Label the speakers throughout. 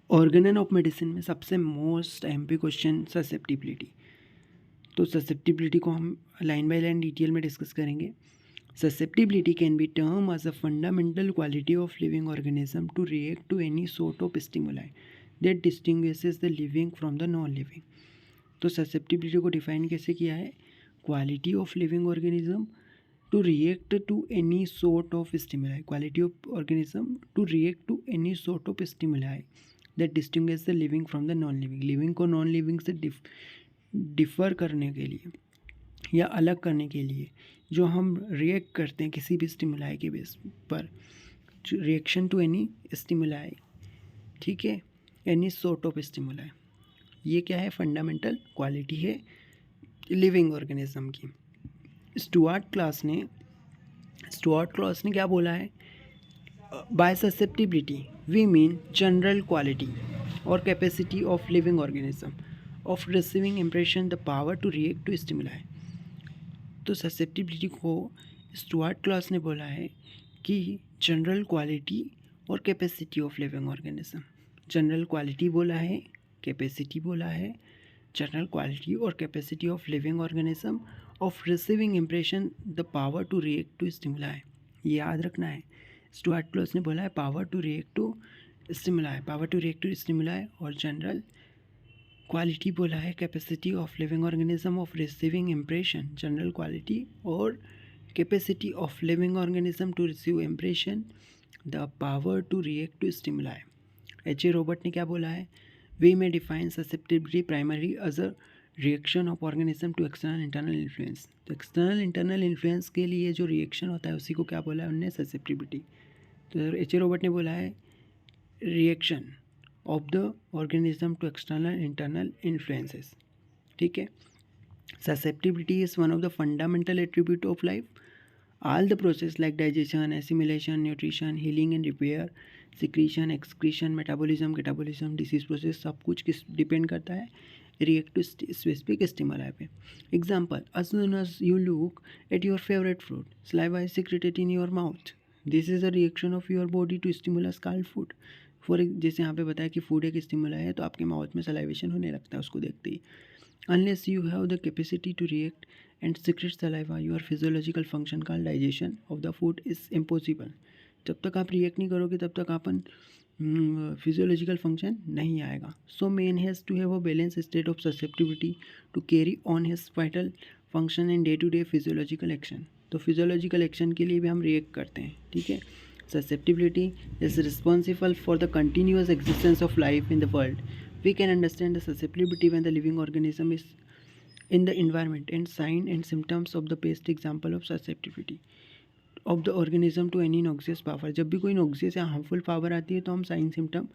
Speaker 1: Organon of medicine में सबसे most imp question susceptibility. तो ससेप्टिबिलिटी को हम लाइन बाय लाइन डिटेल में डिस्कस करेंगे। Susceptibility can be term as a fundamental quality of living organism to react to any sort of stimuli that distinguishes the living from the non living. तो susceptibility को define कैसे किया है? Quality of living organism to react to any sort of stimuli, quality of organism to react to any sort of stimuli that distinguish the living from the non living, living को non living से differ करने के लिए या अलग करने के लिए जो हम रिएक्ट करते हैं किसी भी स्टिमुलाई के बेस पर, रिएक्शन टू एनी स्टिमुलाई, ठीक है, एनी सॉर्ट ऑफ स्टिमुलाई, ये क्या है? फंडामेंटल क्वालिटी है लिविंग ऑर्गेनिज्म की। स्टुअर्ट क्लास ने क्या बोला है? By susceptibility we mean general quality और capacity of living organism of receiving impression the power to react to stimuli. तो ससेप्टिबिलिटी को स्टुअर्ट क्लास ने बोला है कि जनरल क्वालिटी और capacity of living organism, general quality बोला है, कैपेसिटी बोला है, जनरल क्वालिटी और capacity of living organism of receiving impression the power to react to stimuli, ये याद रखना है। स्टुअर्ट क्लॉस ने बोला है power to react to stimuli, power to react to stimuli, और जनरल क्वालिटी बोला है capacity of living organism of receiving impression, general quality और capacity of living organism to receive impression the power to react to stimuli. H.A. Robert ने क्या बोला है? We may define susceptibility primary as a reaction of organism to external internal influence. तो external internal influence के लिए जो reaction होता है उसी को क्या बोला है उन्होंने? ससेप्टिबिलिटी। तो H.A. रॉबर्ट ने बोला है reaction of the organism to external internal influences, ठीक है। Susceptibility is one of the fundamental attribute of life. All the process like digestion, assimilation, nutrition, healing and repair, secretion, excretion, metabolism, catabolism, disease process, सब कुछ किस depend करता है? React to specific stimuli पे। Example, as soon as you look at your favorite fruit, saliva is secreted in your mouth. This is a reaction of your body to stimulus called food. जैसे यहाँ पे बताया कि food एक stimuli है तो आपके माउथ में सलाइवेशन होने लगता है उसको देखते ही। Unless you have the capacity to react and secrete saliva, your physiological function called digestion of the food is impossible. जब तक आप रिएक्ट नहीं करोगे तब तक अपन फिजियोलॉजिकल फंक्शन नहीं आएगा। So man has to have a balance state of susceptibility to carry on his vital function and day to day physiological action. तो फिजियोलॉजिकल एक्शन के लिए भी हम रिएक्ट करते हैं, ठीक है। Susceptibility is responsible for the continuous existence of life in the world. We can understand the susceptibility when the living organism is in the environment and sign and symptoms of the best example of susceptibility of the organism to any noxious power. जब भी कोई noxious या harmful power आती है तो हम sign symptom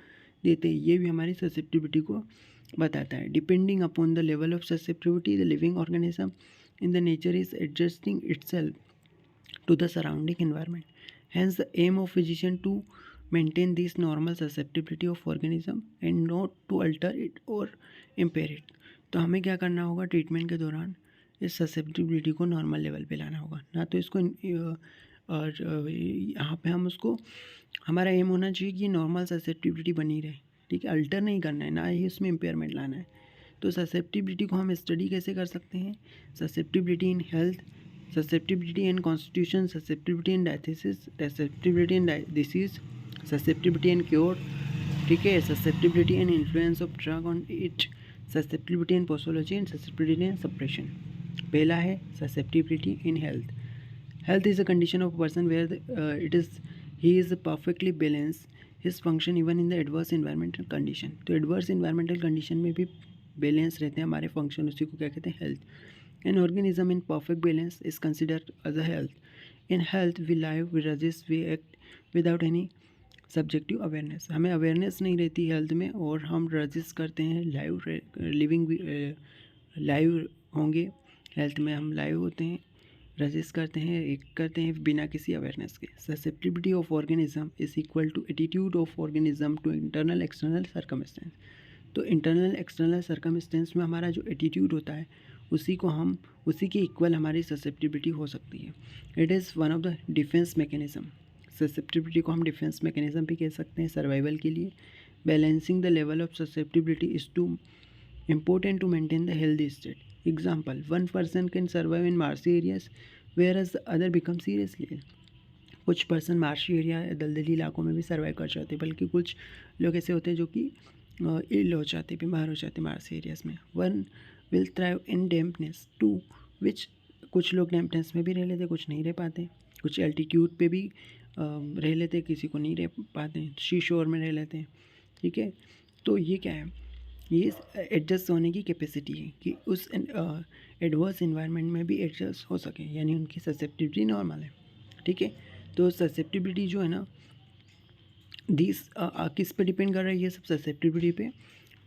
Speaker 1: देते हैं, ये भी हमारी susceptibility को बताता है। Depending upon the level of susceptibility, the living organism in the nature is adjusting itself to the surrounding environment. Hence, the aim of physician to maintain this normal susceptibility of organism and not to alter it or impair it. तो हमें क्या करना होगा? Treatment के दौरान इस susceptibility को normal level पे लाना होगा, ना तो इसको और यहाँ पे हम उसको, हमारा एम होना चाहिए कि नॉर्मल ससेप्टिबिलिटी बनी रहे, ठीक है, अल्टर नहीं करना है, ना ही इसमें इम्पेयरमेंट लाना है। तो ससेप्टिबिलिटी को हम स्टडी कैसे कर सकते हैं? Susceptibility in health, susceptibility in constitution, susceptibility in diathesis, susceptibility in disease, susceptibility and cure, ठीक है, susceptibility and influence of drug on it, susceptibility and posology and susceptibility and suppression. पहला है susceptibility in health. Health is a condition of person where he is perfectly balance his function even in the adverse environmental condition. तो adverse environmental condition में भी balance रहते हैं हमारे function, उसी को क्या कहते हैं? Health. An organism in perfect balance is considered as a health. In health we live, we resist, we act without any subjective awareness. हमें अवेयरनेस नहीं रहती हेल्थ में और हम रजिस्ट करते हैं, लाइव लिविंग लाइव होंगे, हेल्थ में हम लाइव होते हैं, रजिस्ट करते हैं, एक करते हैं बिना किसी अवेयरनेस के। Susceptibility of organism is equal to attitude of organism to internal external circumstance. तो इंटरनल एक्सटर्नल सर्कमस्टेंस में हमारा जो एटीट्यूड होता है उसी के इक्वल हमारी ससेप्टिबिलिटी हो सकती है। It is one of the defence mechanism. Susceptibility को हम डिफेंस मैकेनिज्म भी कह सकते हैं सर्वाइवल के लिए। Balancing the level of susceptibility is too important to maintain the healthy state. Example, one person can survive in marshy areas whereas the other becomes seriously ill. कुछ person marshy area या दलदली इलाकों में भी survive कर जाते हैं, बल्कि कुछ लोग ऐसे होते हैं जो कि इल हो जाते, बीमार हो जाते मार्शी एरियाज में. One will thrive in dampness to which, कुछ लोग डैम्पनेस में भी रह लेते, कुछ नहीं रह पाते. कुछ एल्टीट्यूड पे भी रह लेते, किसी को नहीं रह पाते, सी शोर में रह लेते हैं. ठीक है, तो ये क्या है, ये एडजस्ट होने की कैपेसिटी है कि उस एडवर्स इन्वायरमेंट में भी एडजस्ट हो सके, यानी उनकी ससेप्टिबिलिटी नॉर्मल है. ठीक है, तो ससेप्टिबिलिटी जो है ना, दिस किस पे डिपेंड कर रहा है ये सब ससेप्टिबिलिटी पे.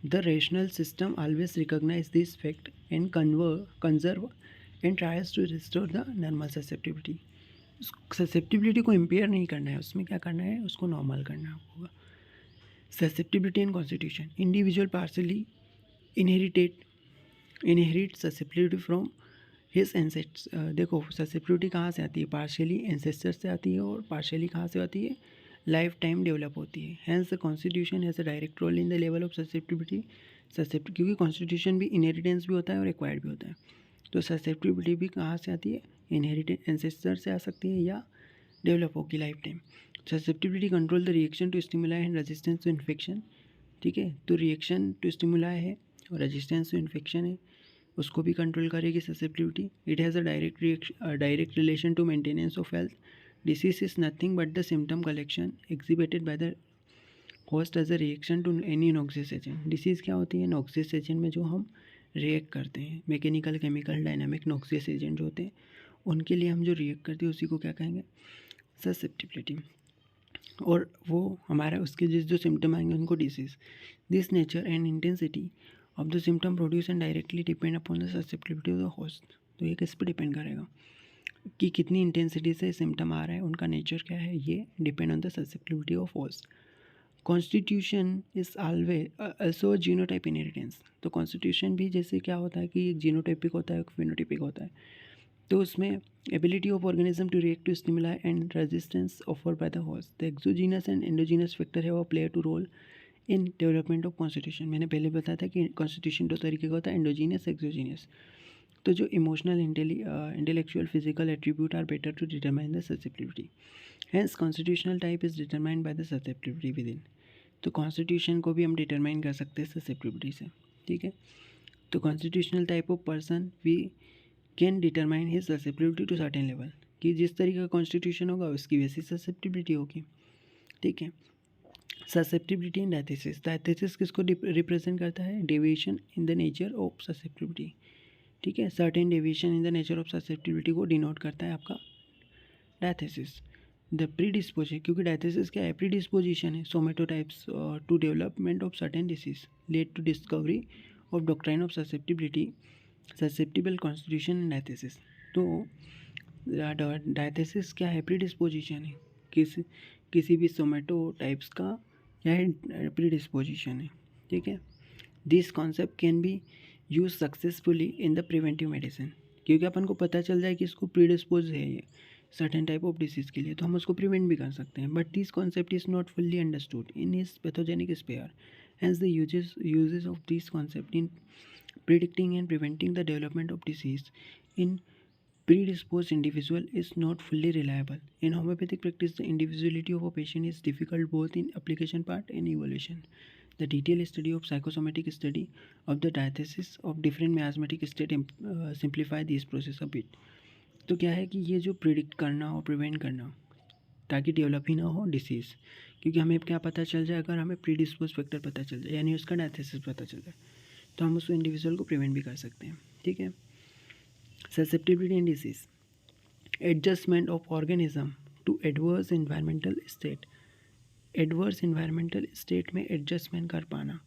Speaker 1: The rational system always recognize this fact and conserve and tries to restore the normal susceptibility. Susceptibility को इम्पेयर नहीं करना है, उसमें क्या करना है, उसको नॉर्मल करना होगा. Susceptibility and constitution. Individual partially inherit susceptibility from his ancestors. देखो ससेप्टिबिलिटी कहाँ से आती है, पार्शियली एंसेस्टर से आती है, और पार्शियली कहाँ से आती है, लाइफ टाइम डेवलप होती है. Hence the constitution has a direct role in the level of susceptibility. क्योंकि कॉन्स्टिट्यूशन भी इनहेरिटेंस भी होता है और एक्वायर्ड भी होता है. तो ससेप्टिबिलिटी भी कहाँ से आती है, इनहेरिटेड एंसेस्टर से आ सकती है या डेवलप होगी life time. Susceptibility control the reaction to stimuli and resistance to infection. ठीक है, तो रिएक्शन टू स्टिमुलाई है और रेजिस्टेंस टू इन्फेक्शन है, उसको भी कंट्रोल करेगी susceptibility. It has a direct relation to maintenance of health. Disease is nothing but the symptom collection exhibited by the host as a reaction to any noxious agent. Disease क्या होती है, noxious agent में जो हम react करते हैं, mechanical, chemical, dynamic noxious agent जो होते हैं, उनके लिए हम जो रिएक्ट करते हैं उसी को क्या कहेंगे, ससेप्टिबिलिटी. और वो हमारा उसके जो सिम्टम आएंगे उनको disease. This nature and intensity of the symptom produce and directly depend upon the susceptibility of the host. तो ये किस पर डिपेंड करेगा कि कितनी इंटेंसिटी से सिम्टम आ रहा है, उनका नेचर क्या है, ये depend on the susceptibility of host. Constitution is always also genotype inheritance. तो कॉन्स्टिट्यूशन भी जैसे क्या होता है कि एक जीनोटाइपिक होता है, एक फिनोटाइपिक होता है. तो उसमें ability of organism to react to stimuli and resistance offer by the host. The exogenous and endogenous factor have a play to role in development of constitution. मैंने पहले बताया था कि कॉन्स्टिट्यूशन दो तरीके का होता है, एंडोजीनस, एक्सोजीनस. तो जो emotional, intellectual, physical attribute are better to determine the susceptibility. Hence constitutional type is determined by the susceptibility within. तो कॉन्स्टिट्यूशन को भी हम डिटरमाइन कर सकते हैं ससेप्टिबिलिटी से. ठीक है, तो constitutional type of person we can determine his susceptibility to certain level, कि जिस तरीके का कॉन्स्टिट्यूशन होगा उसकी वैसी ससेप्टिबिलिटी होगी. ठीक है, ससेप्टिबिलिटी एंड डायथेसिस. डायथेसिस किसको रिप्रेजेंट करता है, deviation in the nature of susceptibility. ठीक है, certain deviation in the nature of susceptibility को डिनोट करता है आपका डायथेसिस. द प्रीडिस्पोजिशन, क्योंकि डायथेसिस क्या है, प्रीडिस्पोजिशन है, somatotypes to development of certain disease led to discovery of doctrine of susceptibility, susceptible constitution and diathesis. तो डायथेसिस क्या है, प्रीडिस्पोजिशन है, किसी भी सोमेटो टाइप्स का क्या है, प्रीडिस्पोजिशन है. ठीक है, this concept can be use successfully in the preventive medicine. क्योंकि अपन को पता चल जाए कि इसको प्रीडिस्पोज है ये सर्टेन टाइप ऑफ डिसीज़ के लिए, तो हम उसको प्रिवेंट भी कर सकते हैं. But this concept is not fully understood in his pathogenic sphere. Hence the uses of this concept in predicting and preventing the development of disease in predisposed individual is not fully reliable. In homeopathic practice, the individuality of a patient is difficult both in application part and evaluation. The detailed study of psychosomatic study of the diathesis of different miasmatic state simplify this process a bit. तो क्या है कि ये जो predict करना और prevent करना ताकि डेवलप ही ना हो डिसीज़, क्योंकि हमें क्या पता चल जाए, अगर हमें प्रीडिस्पोज फैक्टर पता चल जाए यानी उसका डायथेसिस पता चल जाए, तो हम उस इंडिविजुअल को प्रिवेंट भी कर सकते हैं. ठीक है, susceptibility and disease. Adjustment of organism to adverse environmental state. Adverse environmental state में एडजस्टमेंट कर पाना,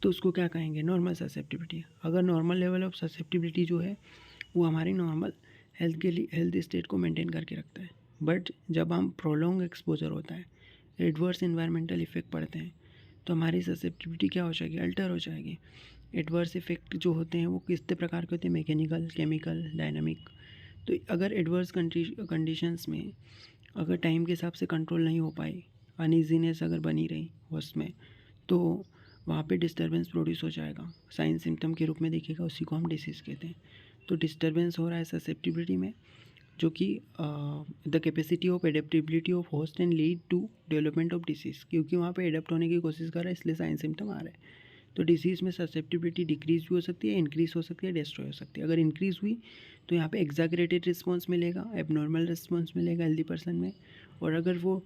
Speaker 1: तो उसको क्या कहेंगे, नॉर्मल ससेप्टिबिलिटी. अगर नॉर्मल लेवल ऑफ ससेप्टिबिलिटी जो है वो हमारी नॉर्मल हेल्थ के लिए हेल्थ स्टेट को मेंटेन करके रखता है. बट जब हम प्रोलॉन्ग एक्सपोजर होता है, एडवर्स इन्वायरमेंटल इफेक्ट पड़ते हैं, तो हमारी ससेप्टिबिलिटी क्या हो जाएगी, अल्टर हो जाएगी. एडवर्स इफेक्ट जो होते हैं वो किस प्रकार के होते हैं, मैकेनिकल, केमिकल, डायनामिक. तो अगर एडवर्स कंडीशंस में अगर टाइम के हिसाब से कंट्रोल नहीं हो पाई, अनइजीनेस अगर बनी रही होस्ट में, तो वहाँ पे डिस्टर्बेंस प्रोड्यूस हो जाएगा, साइन सिम्टम के रूप में दिखेगा, उसी को हम डिसीज़ कहते हैं। तो डिस्टर्बेंस हो रहा है ससेप्टिबिलिटी में, जो कि the capacity of adaptability of host and lead to development of disease, क्योंकि वहाँ पे एडेप्ट होने की कोशिश कर रहा है, इसलिए साइन सिम्टम आ रहा है। तो डिसीज़ में ससेप्टिबिलिटी डिक्रीज भी हो सकती है, इंक्रीज हो सकती है, डिस्ट्रॉय हो सकती है। अगर इंक्रीज हुई तो यहाँ पे एग्जैगरेटेड रिस्पॉन्स मिलेगा, एबनॉर्मल रिस्पॉन्स मिलेगा हेल्दी पर्सन में। और अगर वो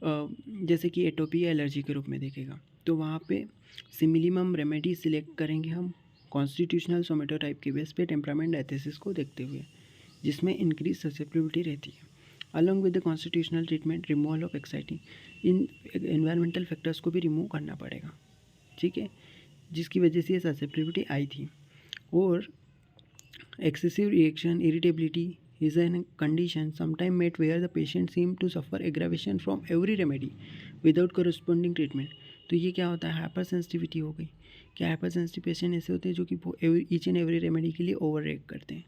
Speaker 1: जैसे कि एटोपी या एलर्जी के रूप में देखेगा, तो वहाँ पे सिमिलिमम रेमेडी सिलेक्ट करेंगे हम कॉन्स्टिट्यूशनल सोमेटोटाइप के बेस पे टेम्परामेंट एथेसिस को देखते हुए, जिसमें इंक्रीज ससेप्टिबिलिटी रहती है। Along with the constitutional treatment removal of exciting, in environmental factors को भी रिमूव करना पड़ेगा, ठीक है, जिसकी वजह से ये ससेप्टिबिलिटी आई थी। और excessive reaction irritability is a condition sometimes met where the patient seem to suffer aggravation from every remedy without corresponding treatment। तो ये क्या होता है, हाइपर सेंसिटिविटी हो गई। क्या हाइपर सेंसिटिव पेशेंट ऐसे होते हैं जो कि ईच एंड एवरी रेमेडी के लिए ओवर रिएक्ट करते हैं।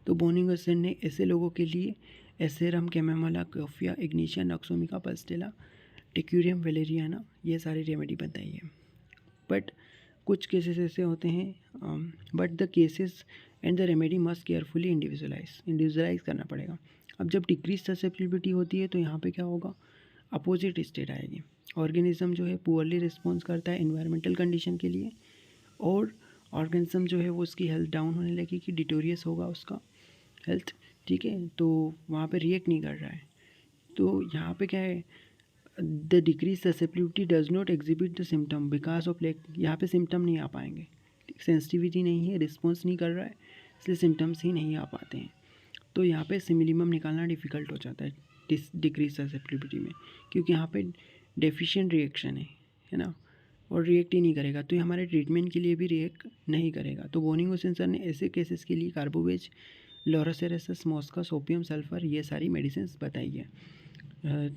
Speaker 1: तो बोनिंगसन ने ऐसे लोगों के लिए एसेरम कैमेमोला कोफिया इग्निशिया नक्सोमिका पस्टेला टेक्यूरियम वेलेरियाना ये सारी रेमेडी बताई है। बट कुछ केसेस ऐसे होते हैं, but the cases and the remedy must carefully individualise करना पड़ेगा। अब जब डिक्रीज ससेप्टिबिलिटी होती है तो यहाँ पे क्या होगा, अपोजिट स्टेट आएगी। ऑर्गेनिज्म जो है पुअरली रिस्पॉन्स करता है इन्वायरमेंटल कंडीशन के लिए, और ऑर्गेनिज्म जो है वो उसकी हेल्थ डाउन होने लगेगी, डिटोरियस होगा उसका हेल्थ, ठीक है, तो वहाँ पे रिएक्ट नहीं कर रहा है। तो यहाँ पे क्या है, the decrease susceptibility does not exhibit the symptom because of lack, यहाँ पे सिम्टम नहीं आ पाएंगे, सेंसिटिविटी नहीं है, रिस्पॉन्स नहीं कर रहा है, इसलिए सिम्टम्स ही नहीं आ पाते हैं। तो यहाँ पे सिमिलिमम निकालना डिफ़िकल्ट हो जाता है डिक्रीज ससेप्टिबिलिटी में, क्योंकि यहाँ पे डेफिशिएंट रिएक्शन है ना, और रिएक्ट ही नहीं करेगा, तो ये हमारे ट्रीटमेंट के लिए भी रिएक्ट नहीं करेगा। तो बोनिंगसन सर ने ऐसे केसेस के लिए कार्बोवेज, लोरोसेरेसस, मॉस्कस, ओपियम, सल्फर ये सारी मेडिसिन बताई है,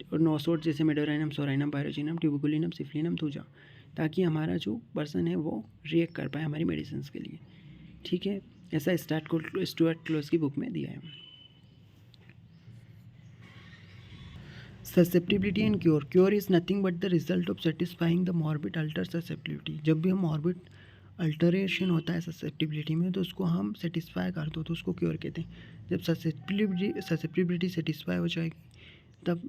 Speaker 1: और नोसोट जैसे मेडोराइनम, सोराइनम, पायरोजिनम, ट्यूबुकुलिनम, सिफ्लिनम, थूजा, ताकि हमारा जो पर्सन है वो रिएक्ट कर पाए हमारी मेडिसिन के लिए, ठीक है। ऐसा स्टुअर्ट क्लोज की बुक में दिया है। Susceptibility and cure is nothing but the result of satisfying the morbid alter susceptibility. जब भी हम मॉर्बिड अल्टरेशन होता है ससेप्टिबिलिटी में, तो उसको हम सेटिस्फाई कर दो तो उसको क्योर कहते हैं। जब ससेप्टिबिलिटी सेटिस्फाई हो जाएगी, तब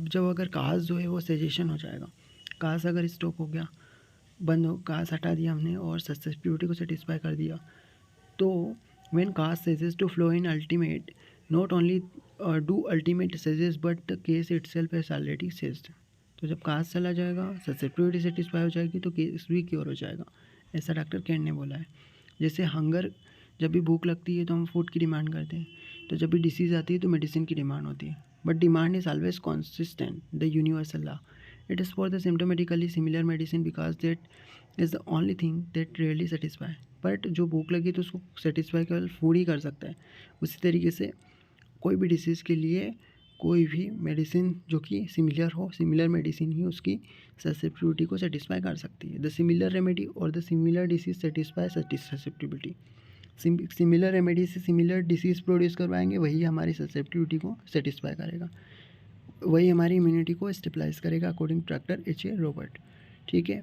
Speaker 1: जब अगर काज जो है वो सजेशन हो जाएगा, काज अगर स्टॉप हो गया, बंद हो, काज हटा दिया हमने और ससेप्टिबिलिटी को सेटिस्फाई कर दिया, तो when cause ceases to flow in ultimate, not only do ultimate ceases but the case itself has already ceased. तो जब काज चला जाएगा, ससेप्टिबिलिटी सेटिस्फाई हो जाएगी, तो केस भी क्योर हो जाएगा, ऐसा डॉक्टर कैन ने बोला है। जैसे हंगर, जब भी भूख लगती है तो हम फूड की डिमांड करते हैं, तो जब भी डिसीज़ आती है तो मेडिसिन की डिमांड होती है, but demand is always consistent, the universal law. It is for the symptomatically similar medicine because that is the only thing that really satisfy। But जो भूख लगी तो उसको सेटिस्फाई केवल फूड ही कर सकता है। उसी तरीके से कोई भी डिसीज़ के लिए कोई भी मेडिसिन जो कि सिमिलर हो, सिमिलर मेडिसिन ही उसकी ससेप्टिबिलिटी को सेटिस्फाई कर सकती है। द सिमिलर रेमेडी और the similar disease satisfy susceptibility. Similar remedy से सिमिलर डिसीज़ प्रोड्यूस करवाएंगे, वही हमारी ससेप्टिबिलिटी को सेटिस्फाई करेगा, वही हमारी इम्यूनिटी को स्टेबलाइज करेगा, according to doctor H.A. Robert, ठीक है।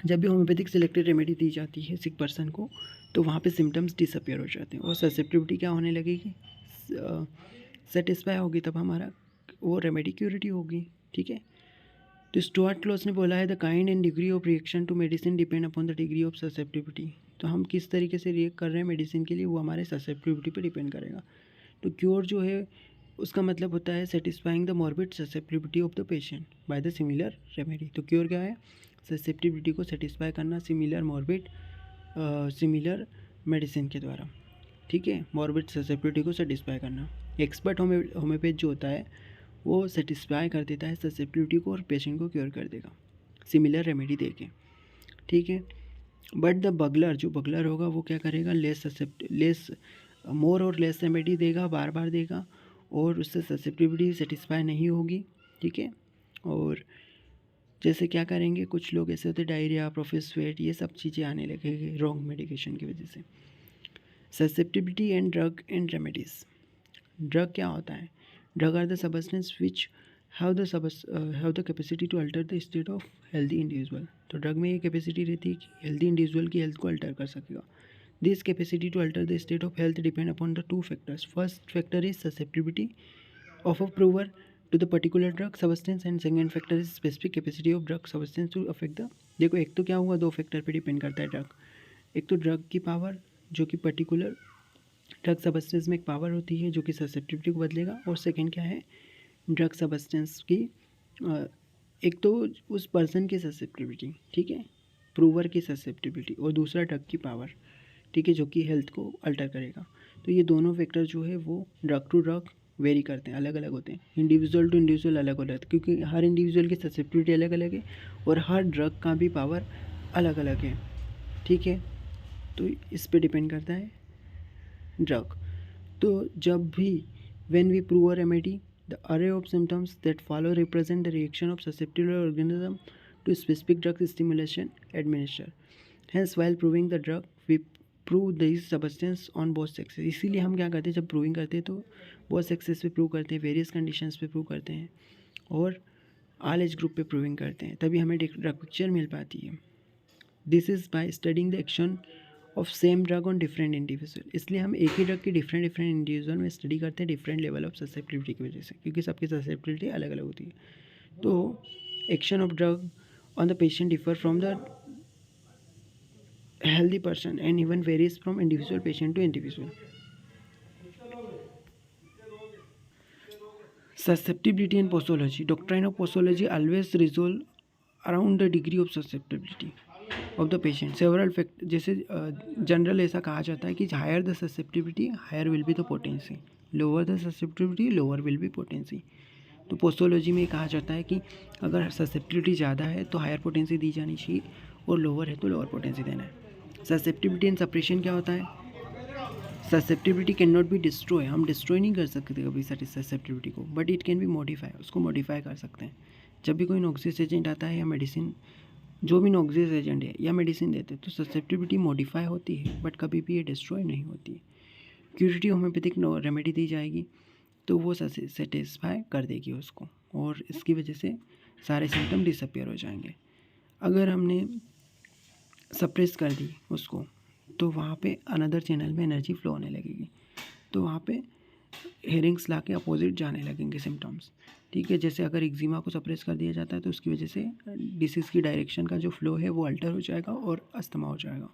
Speaker 1: जब भी होम्योपैथिक सिलेक्टेड रेमेडी दी जाती है सिक पर्सन को, तो वहाँ पे सिम्टम्स डिसअपियर हो जाते हैं और ससेप्टिबिलिटी क्या होने लगेगी, सेटिस्फाई होगी, तब हमारा वो रेमेडी क्यूरेटिव होगी, ठीक है। तो स्टुअर्ट क्लोज ने बोला है, the kind and degree of reaction to medicine depend upon the degree of susceptibility. तो हम किस तरीके से रिएक्ट कर रहे हैं मेडिसिन के लिए, वो हमारे ससेप्टिबिलिटी पे डिपेंड करेगा। तो क्योर जो है उसका मतलब होता है satisfying the morbid susceptibility of the patient by the similar remedy. तो क्योर क्या है, ससेप्टिबिलिटी को सेटिस्फाई करना सिमिलर मॉर्बिड सिमिलर मेडिसिन के द्वारा, ठीक है, मॉर्बिड ससेप्टिबिलिटी को सेटिस्फाई करना। एक्सपर्ट होम्योपैथ जो होता है वो सेटिस्फाई कर देता है ससेप्टिबिलिटी को और पेशेंट को क्योर कर देगा सिमिलर रेमेडी देके, ठीक है। बट द बगलर, जो बगलर होगा वो क्या करेगा, लेस मोर और लेस रेमेडी देगा, बार बार देगा, और उससे ससेप्टिबिलिटी सेटिस्फाई नहीं होगी, ठीक है। और जैसे क्या करेंगे, कुछ लोग ऐसे होते हैं डायरिया, प्रोफेसवेट, ये सब चीज़ें आने लगेंगे रॉन्ग मेडिकेशन की वजह से। Susceptibility and drug and remedies. Drug क्या होता है, drug are the substance which have the capacity to alter the state of healthy individual. तो ड्रग में ये कैपेसिटी रहती है कि हेल्दी इंडिविजुअल की हेल्थ को अल्टर कर सकेगा। This capacity to alter the state of health depend upon the two factors. First factor is susceptibility of a prover to the particular drug substance and second factor is specific capacity of drug substance to affect the। देखो एक तो क्या हुआ, दो factor पे depend करता है drug. एक तो ड्रग की पावर जो कि पर्टिकुलर ड्रग सबस्टेंस में एक पावर होती है जो कि ससेप्टिबिलिटी को बदलेगा, और सेकंड क्या है, ड्रग सबस्टेंस की एक तो उस पर्सन की ससेप्टिबिलिटी, ठीक है, प्रूवर की ससेप्टिबिलिटी, और दूसरा ड्रग की पावर, ठीक है, जो कि हेल्थ को अल्टर करेगा। तो ये दोनों फैक्टर जो है वो ड्रग टू ड्रग वेरी करते हैं, अलग अलग होते हैं, इंडिविजुअल टू इंडिविजुअल अलग अलग होते हैं, क्योंकि हर इंडिविजुअल की ससेप्टिबिलिटी अलग अलग है और हर ड्रग का भी पावर अलग अलग है, ठीक है। तो इस पे डिपेंड करता है ड्रग। तो जब भी when we prove a remedy the array of symptoms that follow represent the reaction of susceptible organism to specific drug stimulation administer. Hence while proving the drug we prove this substance on both sexes. इसीलिए हम क्या करते हैं, जब proving करते हैं तो both sexes पे प्रूव करते हैं, वेरियस कंडीशंस पे प्रूव करते हैं और ऑल एज ग्रुप पे प्रूविंग करते हैं, तभी हमें ड्रग पिक्चर मिल पाती है। This is by studying the action of same drug on different individual. इसलिए हम एक ही ड्रग की डिफरेंट इंडिविजुअल में स्टडी करते हैं डिफरेंट लेवल ऑफ ससेप्टिबिलिटी की वजह से, क्योंकि सबकी ससेप्टिबिलिटी अलग अलग होती है। तो action of drug on the patient differ from the healthy person and even varies from individual patient to individual. Susceptibility and posology. Doctrine of posology always resolve around the degree of susceptibility of the patient. Several fact जैसे general ऐसा कहा जाता है कि higher the susceptibility higher will be the potency, lower the susceptibility lower will be potency. तो पोस्टोलॉजी में कहा जाता है कि अगर ससेप्टिबिलिटी ज़्यादा है तो हायर पोटेंसी दी जानी चाहिए और लोअर है तो लोअर पोटेंसी देना है। ससेप्टिबिलिटी एंड सप्रेशन क्या होता है, susceptibility can not be destroy, हम डिस्ट्रॉय नहीं कर सकते कभी ससेप्टिबिलिटी को, but it can be modify, उसको मॉडिफाई कर सकते हैं। जब भी कोई नॉक्सियस एजेंट आता है या मेडिसिन, जो भी नॉक्सियस एजेंट है या मेडिसिन देते हैं तो ससेप्टिबिलिटी मॉडिफाई होती है, बट कभी भी ये डिस्ट्रॉय नहीं होती। क्यूरेटिव होम्योपैथिक रेमेडी दी जाएगी तो वो सेटिस्फाई कर देगी उसको, और इसकी वजह से सारे सिम्टम डिसअपियर हो जाएंगे। अगर हमने सप्रेस कर दी उसको तो वहाँ पे अनदर चैनल में एनर्जी फ्लो होने लगेगी, तो वहाँ पे हेरिंग्स ला के अपोजिट जाने लगेंगे सिम्टम्स, ठीक है। जैसे अगर एक्जिमा को सप्रेस कर दिया जाता है तो उसकी वजह से डिसीज़ की डायरेक्शन का जो फ्लो है वो अल्टर हो जाएगा और अस्थमा हो जाएगा।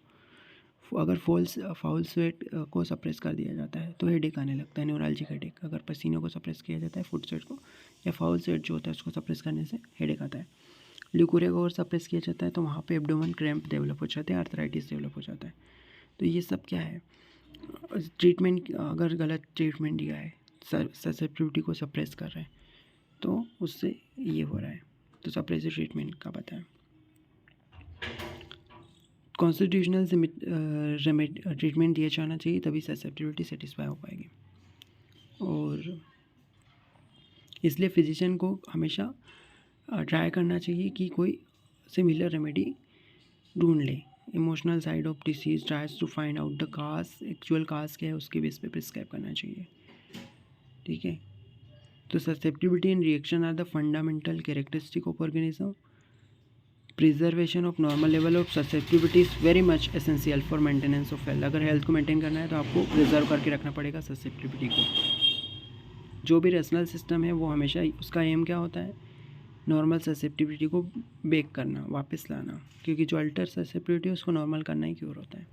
Speaker 1: अगर फाउल स्वेट को सप्रेस कर दिया जाता है तो हेडेक आने लगता है, न्यूरल्जिक हेडेक। अगर पसीने को सप्रेस किया जाता है, फुट स्वेट को या फाउल स्वेट जो होता है उसको सप्रेस करने से हेडेक आता है। ल्यूकोरिया को और सप्रेस किया जाता है तो वहाँ पे एब्डोमेन क्रैम्प डेवलप हो जाते हैं, आर्थराइटिस डेवलप हो जाता है। तो ये सब क्या है, ट्रीटमेंट अगर गलत ट्रीटमेंट दिया है, ससेप्टिबिलिटी को सप्रेस कर रहे हैं तो उससे ये हो रहा है, तो सप्रेसिव ट्रीटमेंट का पता है। कॉन्स्टिट्यूशनल ट्रीटमेंट दिया जाना चाहिए तभी ससेप्टिबिलिटी सेटिस्फाई हो पाएगी, और इसलिए फिजिशियन को हमेशा ट्राई करना चाहिए कि कोई सिमिलर रेमेडी ढूंढ ले। Emotional side of disease tries to find out the cause, actual cause क्या है उसके बेस पे प्रिस्क्राइब करना चाहिए, ठीक है। तो susceptibility and reaction are the fundamental characteristic of organism. Preservation of normal level of susceptibility is very much essential for maintenance of health. अगर हेल्थ को मेंटेन करना है तो आपको प्रिजर्व करके रखना पड़ेगा ससेप्टिबिलिटी को। जो भी रेशनल सिस्टम है वो हमेशा उसका एम क्या होता है, नॉर्मल ससेप्टिबिलिटी को बेक करना, वापस लाना, क्योंकि जो अल्टर ससेप्टिबिलिटी है उसको नॉर्मल करना ही क्योर होता है।